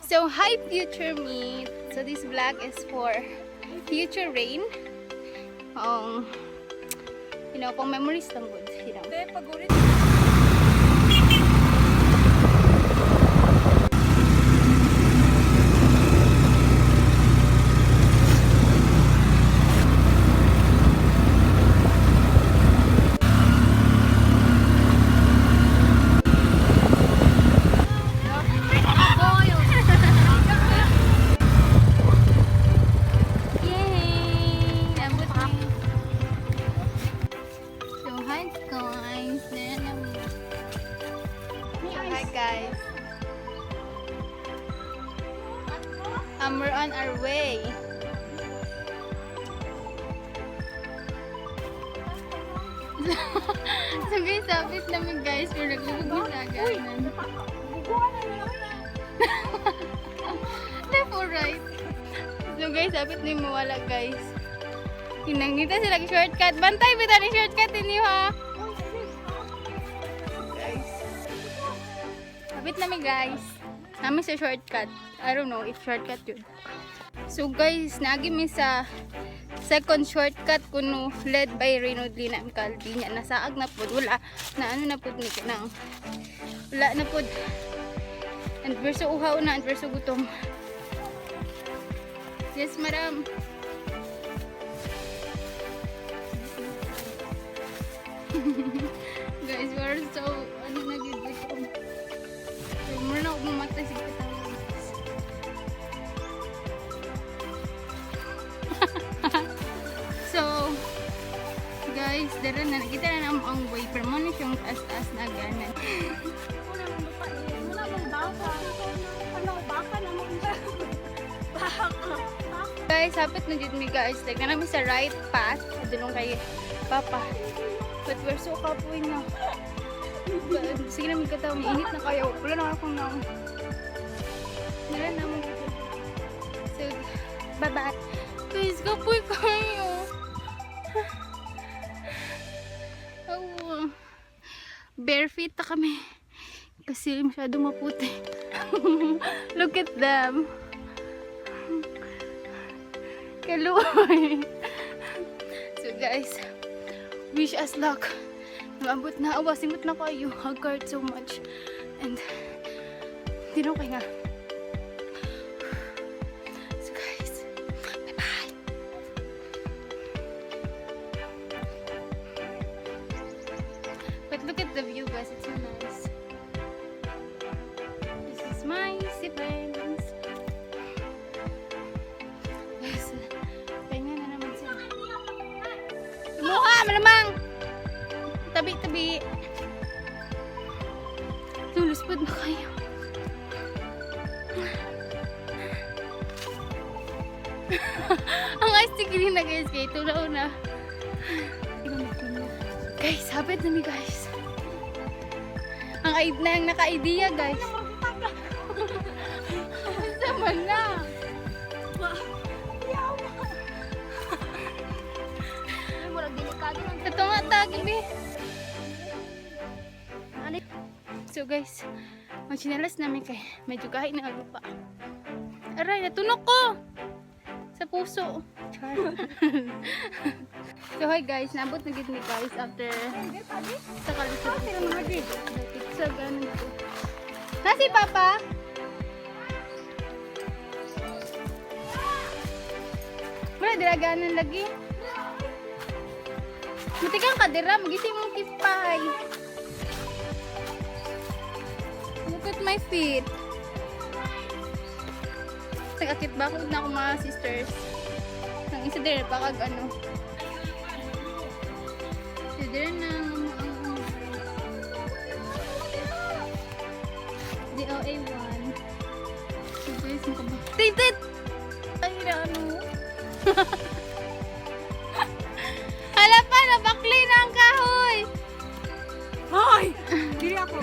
So, hi future me. So, this vlog is for future rain. Kung memories lang good. Guys, we're on our way. So guys, sapit namin guys, pero naglulubog na aganan. Left or right? So guys, sapit na yung mawala guys. Hinangita sila shortcut. Bantay, bita ni shortcut ninyo ha. Wait namin guys. Namin sa shortcut. I don't know if shortcut yun. So guys, nagi mi sa second shortcut kuno led by Reynolds Lina Calvi niya. Nasaag na pod. Wala. Na ano na pod ni kanang. Wala na pod. And verso uhaw na. And verso gutom. Yes, madam. Guys, we're so nagigutom. Muna na ako mamatay sa katawan. So, guys, dara na nakita na naman ang way. Pero mo na siyang taas-taas na ganan. Guys, hapit na dito mi guys. Like, na namin sa right path. Dulong kay Papa. But we're so kapoy na. Sige naman katawang init na kayo. Wala na akong naong. Wala na mo. So, bye-bye. Guys, kapoy kayo. Oh, bare feet na kami. Kasi masyado maputi. Look at them. Kaluoy. So guys, wish us luck. Nabambot na, awasimot na kayo. Haggard so much. And, hindi na okay nga. So guys, bye-bye. But look at the view guys, it's so nice. This is my siblings. Guys, kanya na naman sila. Mukha, malamang! Tabi-tabi. Luluspod na kayo. Ang ice-tigilin na guys. Kaya ito na una. Guys, habit na mi guys. Ang naka-idea guys. Sama na. Ito nga tagi mi. So guys, mag-chinelas namin kay medyo kahit na lupa. Aray, natunog ko! Sa puso. So hi guys, nabot na gid ni guys after sa kalisod. Sa ganun ko. Nasi Papa? Wala, diraganan lagi. Matigang ka dira, magising mong kispay. Look at my feet. Nag-akit ba ako na ako mga sisters? Ang isa din, pakag ano. Isa din na DOA 1. So guys, makabak. Tit! Ay, ano? Hala pa, nabakli na ang kahoy! Hoy! Dili ako.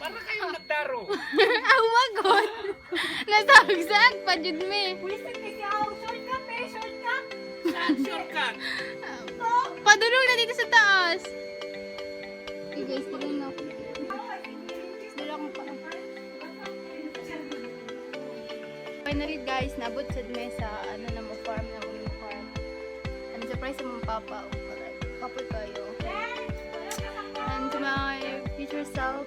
Para kayong nagdaro. Awagon! Nasagsan pa jud me. Pwisit kasi ako. Shortcut eh, shortcut. Saan shortcut? Padulong na dito sa taas. Okay guys, dulong na ako. Dulong ako pa. Finally guys, nabot sa mesa. Ano na mo farm na mo farm. Ano surprise sa mga papa. Couple kayo. And to my future self,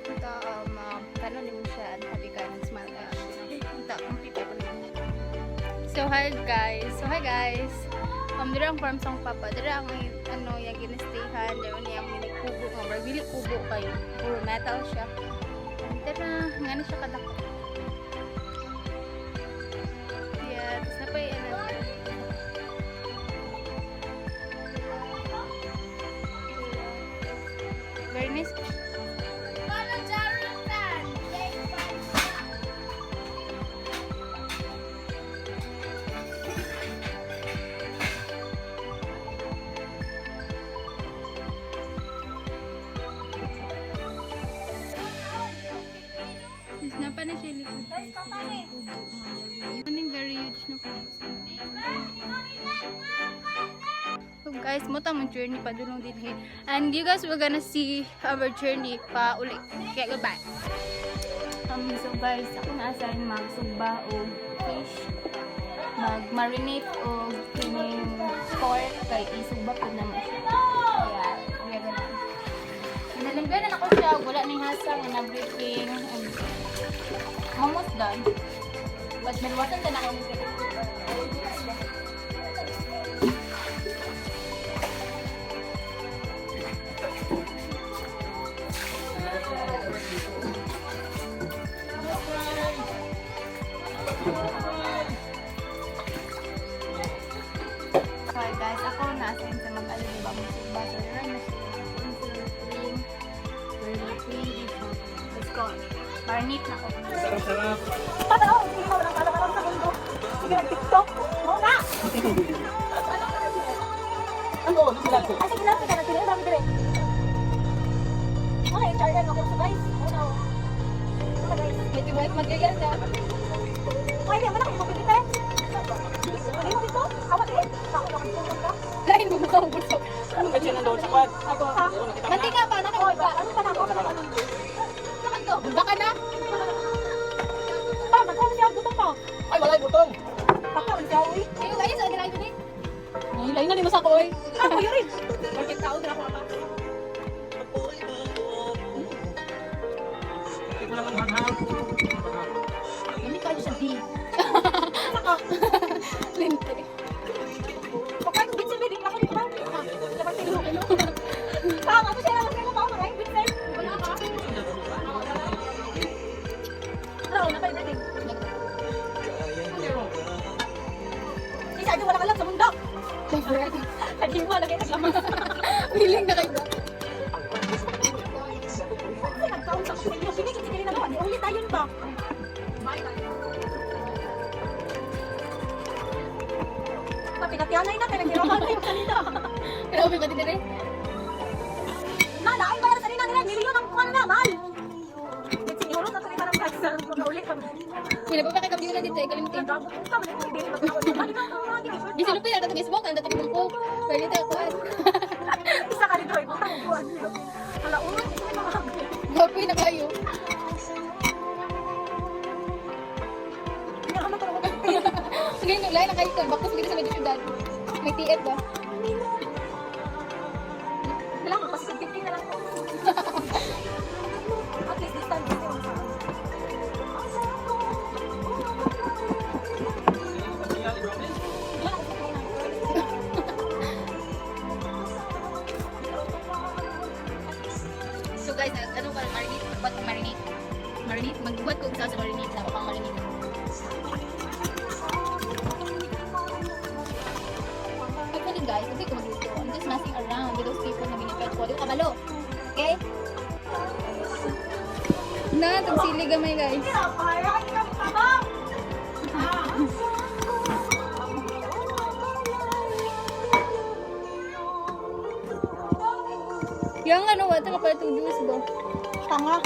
kanon din mo siya. Happy ka ng smile ka. Kumplita ko naman. So hi guys. Dira ang farm sa papa. Dira ang ano yung ginastayhan. Dira niya yung mini kubo. Margili kubo kayo. Puro metal siya. Dira nga na siya kadako. Yeah, tapos na pa yung ano. Very nice. Napa na siya likod. Ano very huge na po. So guys, mo tamang journey pa dulong din here. And you guys will gonna see our journey pa uli. Kaya goodbye. So guys, ako na-assign magsugba o fish. Mag-marinate o kining pork kay isugba po naman siya. Kaya, kaya ganun. Nalangganan ako siya, wala na yung hasang and everything. And almost done. But nalwasan din ako ng okay guys, ako na-assign sa mag-ano diba musugba. So, yun na siya. Let's go. Marinate na ako. Sarap-sarap. Sige, nag-tiktok. Oo na! Ano? Ay, sige lang, kita na sila. Dami dire. Ay, charger ako sa guys. Oh no. Sa guys. Medyo white material na. Ay, di, mana kayo mapipite? Ano mo dito? Awat eh? Ako na kayo ka? Lain mo mukha busog. Ano ba siya nandoon sa kwan? Ako. Nanti nga pa, Oy, nakakita. ano pa na ako? Nakanto. Baka na. Pa, magkano siya? Butong pa. Ay, walay butong. Baka, ang siya, uy. Kayo guys, ano lang yun eh? Lain na, di mo sa ako, uy. Ako, yun rin. Bakit tao na ako, pa? Hindi ko naman maghahal. Hindi kayo sa D. Naka. Linte. Pagkain ko, Vincent, hindi ako dito ba? Laban sa iyo, ano? Tama, ako siya, ako siya, ako siya, Vincent. Wala ka? Ano, na pa yung dating? Isa, di wala ka lang sa mundo. Lagi mo, lagi ka lang. Willing na kayo. Kasi nagkaon sa kuya, sige, sige na naman. Ulit tayo ba? Pinatianay na, kaya naghirapan na yung kanina. Pero may pati dire. Nalaay ba yan sa nina nila? Milyon ang kuha na naman. Siguro na ito ng price na ulit kami. Sila pa pakikabyo na dito, ikalimti. Di sila pa yata Facebook, ang dating ko. Pero dito ako. Isa ka dito, ibutang mo buwan. Hala, ulit, ito yung mga Happy na kayo. hindi naman talaga. Sige, nung lain na kayo. Bakos dito sa medyo syudad. May TF ba? Wala mo, kasi 15 na lang. At least this time, kasi wala. So guys, ano ba marinate? What marinate? Marinate? Magbuhat ko sa marinate na pang marinate. Actually guys, hindi ko magluto. I'm just messing around with those people na binipet ko. Di ko kabalo. Okay? Na, tagsili gamay guys. Yang ano, wata ka pala tudus ba? Tanga.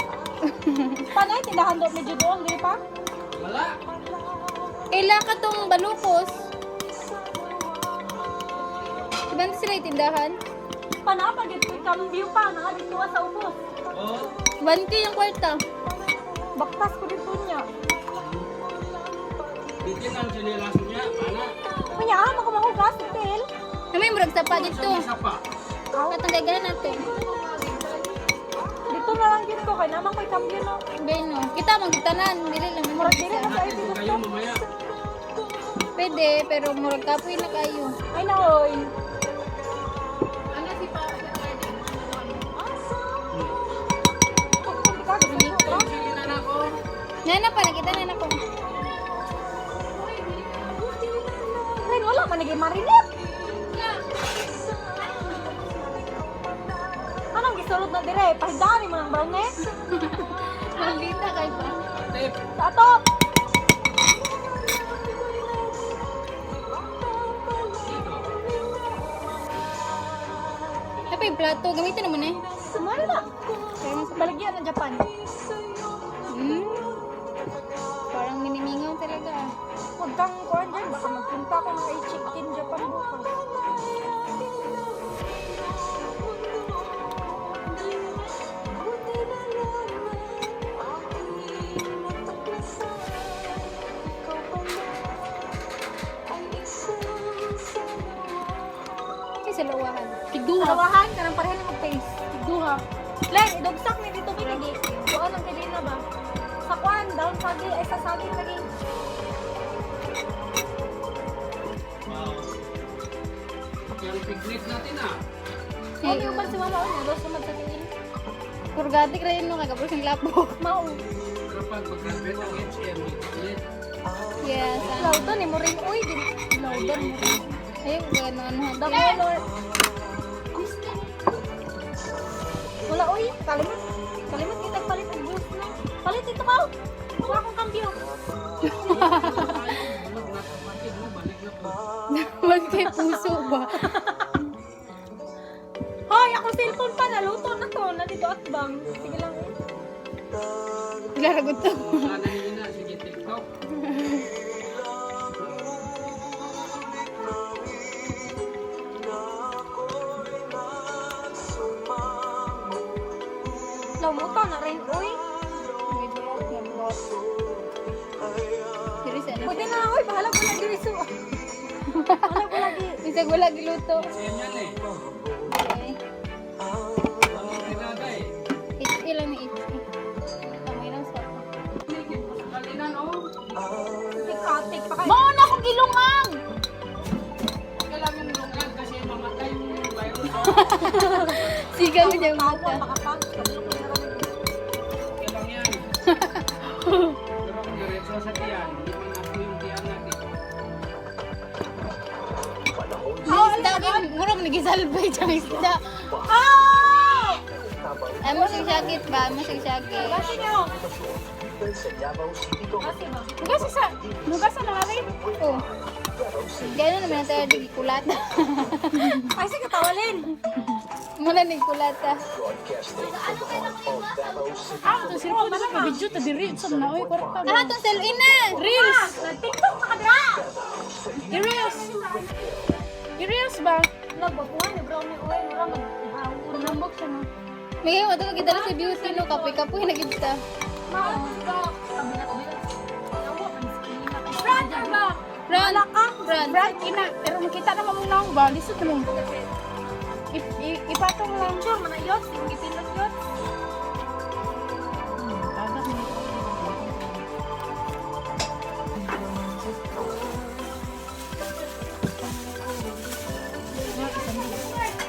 Panay, tindahan doon medyo doon, di pa? Wala. Kaila ka tong balukos. Banda sila itindahan? Panapagit ko cambio pa, nakadito sa ubos. Oh. 1K yung kwarta. Baktas ko dito niya. Dito ang sinilaso niya. Ana. Kanya, ako mahugas, hotel. May murag sa pa dito. Isa pa. Katong gagana natin. Dito na lang dito, kaya naman ko'y cambio no. Beno. Kita mong gitanan. Dili lang Murag may dili na isa. sa Dito kayo mamaya. Pwede, pero murag kapoy na kayo. Ay naoy. Ano si pa? Sige na ako. Nana pa, nakita na ko. Ay, wala man naging marinate. Anong gisulod na dire? Pahidani mo ng brownies? Maldita kayo pa. Tip. Sa atop! Apa yung plato? Gamitin naman eh. Sumari na. Baligyan ng Japan. Hmm. Parang minimingaw talaga. Huwag kang kuhan dyan. Baka magpunta ko ng i-chicken Japan bukas. Kasi sa lawahan. Tigduha. Alawahan ka ng parehan ng face. Tigduha. Len, idugsak ni dito binigi. Doon ang kilina ba? Sa kuhan, down sagi. Ay, sa saging lagi. Wow. Yung picnic natin ah. Ay, yung man si mama niya. Doon sumad sa tingin. Kurgatik rin no, kagapos ng lapo. Mau. Kapag mag-graduate ang HM, picnic. Yes. Laudan eh, mo rin. Uy, laudan mo rin. Ayun, gano'n. Dami mo, Lord. Wala, uy. Kalimut. Kalimut kita palit ang juice na. Palit ito ka. Wala akong kambyo. Magkay puso ba? Hoy, ako cellphone pa. Naluto na to. Nandito at bang. Sige lang. Laragot to. Wala na yun na. Sige, TikTok. Lamuto na rin, uy. Serious ano? Pwede na, uy. Bahala ko lagi riso. Bahala ko lagi. Bisag wala giluto. HM yan eh. Okay. Ang pinada eh. HE lang ni HE. Tamay lang sa ako. Kalinan oh. Ikatik pa kayo. Mauna akong gilungang! Kailangan lungan kasi mamatay yung virus. Sigaw niya Tawa, mata. makapag. Okay lang yan. Pero kung diretso sa tiyan, hindi man ako yung tiyan natin. Isda ka, mura mo nagisalbay dyan isda. Ah! Ay mo siyang sakit ba? Ay mo siyang sakit. Kasi nyo. Kasi ba? Bugas sa mga rin. Oh. Gano'n naman tayo di kulata. Ay, sige, tawalin. Mula ni kulata. Ah, ito sila po na video ta diri sa na oy kwarta. Ah, itong saluin na! Reels. TikTok na kadra. I-reels! I-reels ba? Nagbabuhan ni bro ni oy, mura mag Nambok siya no. May kayo matulog kita sa beauty no, kapoy-kapoy na kita. Brand ba? Brand! Brand! Brand ina, pero makita naman mo nang ba, lisod naman. Ipatong lang sure manayot, yung ipindot yun.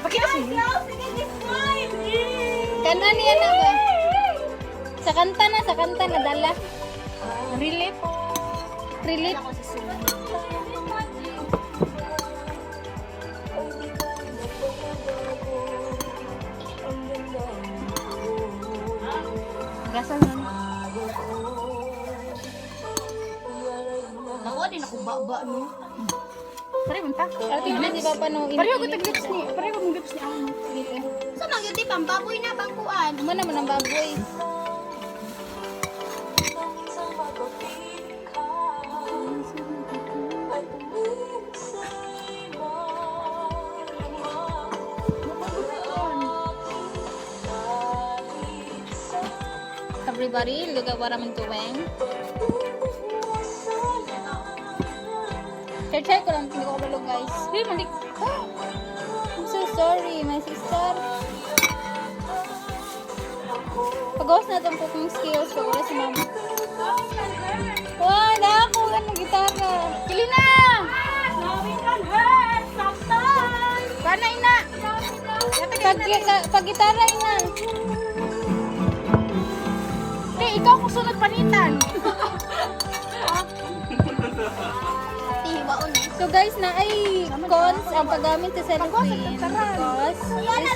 Pakita siya. Kanan niya na ba? Sa kanta na dala. Relate. Relate. Gasal na. Ako din ako baba no. Pare man ta. Ate na si Papa no. Pareho ko tag-lips ni. Pareho mong lips ni Amo. Sa mga di pambaboy na bangkuan. Ano naman ang baboy? everybody. Look at what I'm doing. Check ko lang, hindi ko kabalo guys. Hey, mali. I'm so sorry, my sister. Pagawas na itong cooking skills ko. Wala si mama. Wow, ako ng gitara. Kili na! Loving can hurt sometimes. Kana ina? Pag-gitara ina. Hey, ikaw kung sunod panitan. Tihiwaon eh. So guys, na ay cons ang paggamit sa cellophane because this might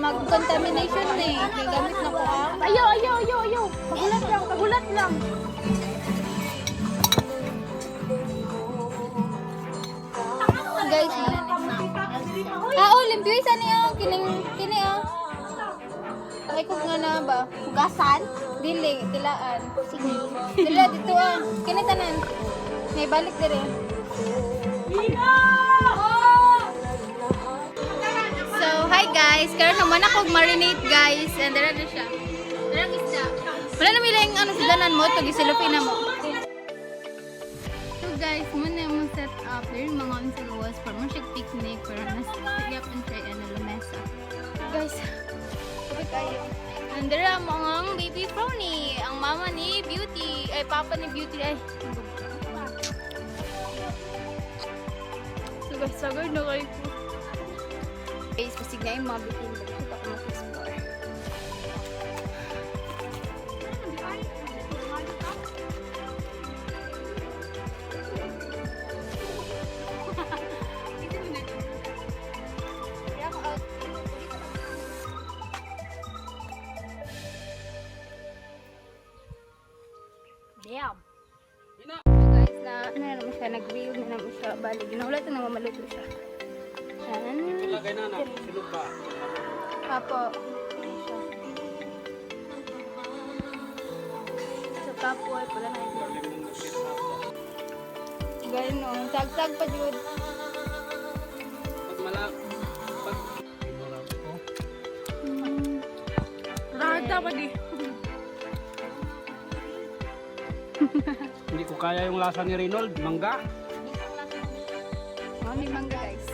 mag-contamination eh. Kaya gamit na ko ang Ayo. Pagulat lang. guys na. Limpyo isa niya. Kini Ay kung nga na ba? Hugasan? Dili, tilaan. Sige. Dila dito Kini tanan. May balik dire. So, hi guys. Karon naman ako marinate guys. And dara na siya. Dara ang isda. Wala na milang sudanan mo to gisilupin na mo. So guys, muna mo set up there yung mga on sa gawas para mo siya picnic para nasigyap and try na lamesa. Guys, sabi kayo. And dara mo ang baby Frony, ang mama ni Beauty, ay papa ni Beauty ay. Sagad na kayo po. Guys, pasig na yung mga bitin. Bakit ako mag-explore? Damn. Guys, na naman siya, nag-grill na naman siya. Bali, ginaulat na naman maluto siya. Yan. Lagay na na, silog ba? Apo. Sa kapoy, pala na ito. Ganun, sag-sag pa jud. Pag malak, pag... Rada pa di. Hindi ko kaya yung lasa ni Reynold, mangga. Oh, may mangga guys.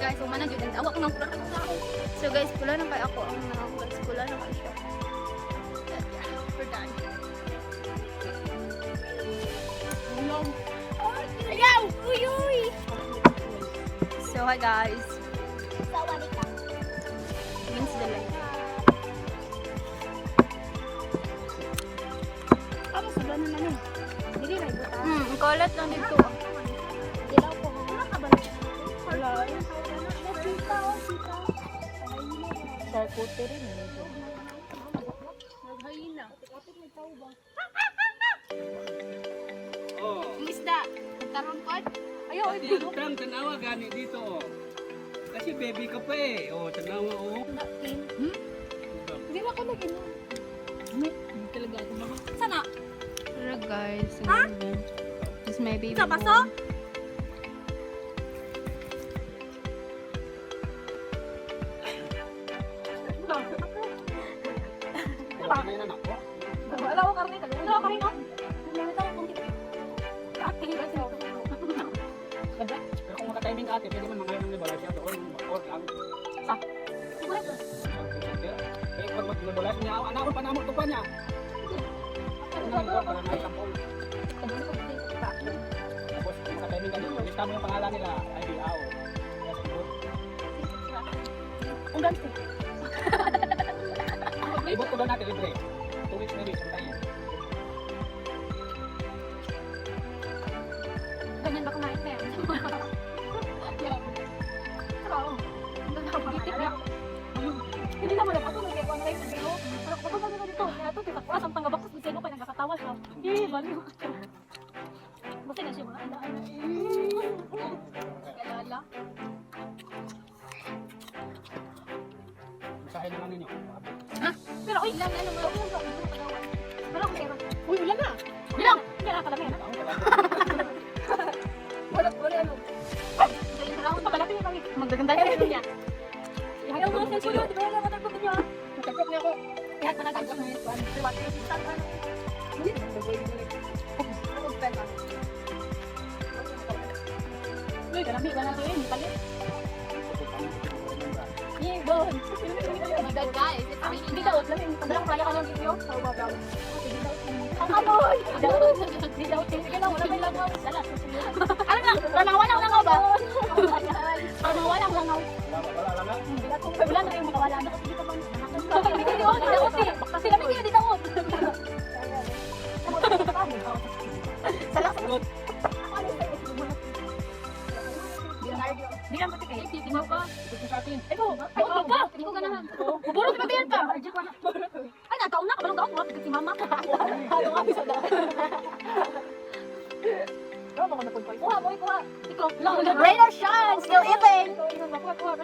guys. So, mana dyan. Awak nang pula na ako. So, guys, pula na kay ako ang guys. Pula na kay siya. We're done. Ayaw! Uy, uy! So, hi guys. Sawadee. Means the light. Ano sa ganun na nun? Dili na ibuta. Ang kalat lang dito. Dilaw ko. Ano ka ba? Wala. Sita, sita. Charcuterie rin. Naghayina. Oh. Ang isda. Tarongkod. Ayaw, Pati ang utang, tanawa gani dito oh. Kasi baby ka pa eh. Oh, tanawa oh. Hindi na ako nag-inom. Hindi talaga ako mama. Sana? Pero guys. This is my baby Sa baso? boy. Wala na yan anak ko. Wala ko karne. Wala ko karne. Hindi tayo kung dito. Acting kasi ako. Pero kung makatiming ka ate, pwede man mangayon ng libalasya doon. Or lang. Sa? Eh, pag mag-libalasya niya, anak ko pa namot pa niya. Ano naman ko, para may sampol. Tapos kung makatiming ka dito, lista mo yung pangalan nila. Ay, Bilao. Ang ganti. Ibot ko doon natin libre. 2 weeks maybe, sometime. Ganyan ba kumain na yan? Hindi naman ako nagkaya ko ang live video. Pero kapag ano na dito, kaya ito, titakwas ang tanggabakos ni Seno pa nagkakatawa siya. Baliw. Basta na siya mga andaan. Kalala. Masahe naman ninyo. Pero uy, lang ano mo. Wala ko kaya. Uy, ulan na. Bilang. Hindi na pala yan. Wala ano. Sa yung trabaho pa pala kami. Magdaganda yan niya. Ayaw mo sa sulo, di ba yung matagpag niya? Matagpag niya ako. Kaya pa nagagap na yun. Liwat yung isang ano. Hindi naman nagawin mo lang. Ako pala. Uy, karami, wala ko yun. Palit. Yeah, bon. But guys, it's really Hindi daw, alam mo, padalang kaya ka ng video. Sa ubabaw. Ang kamoy! Hindi daw, sige lang, wala may langaw. Lalas. Ano lang, langaw lang ba? Langaw lang. Wala lang. Wala na yung makawala na kasi dito man. Hindi daw, kasi kami hindi daw. Salang. Di lang pati kayo. Tingnan ko. Ito sa atin. Ito, ikaw ka. Ikaw ka naman. Burot pa diyan ka. Ay, nataon na. Kabalong taon. Wala si mama. Halo nga bisa dahil. Pero mga napunpay. Kuha mo, kuha. Ikaw. Rain or shine, still eating. Kuha.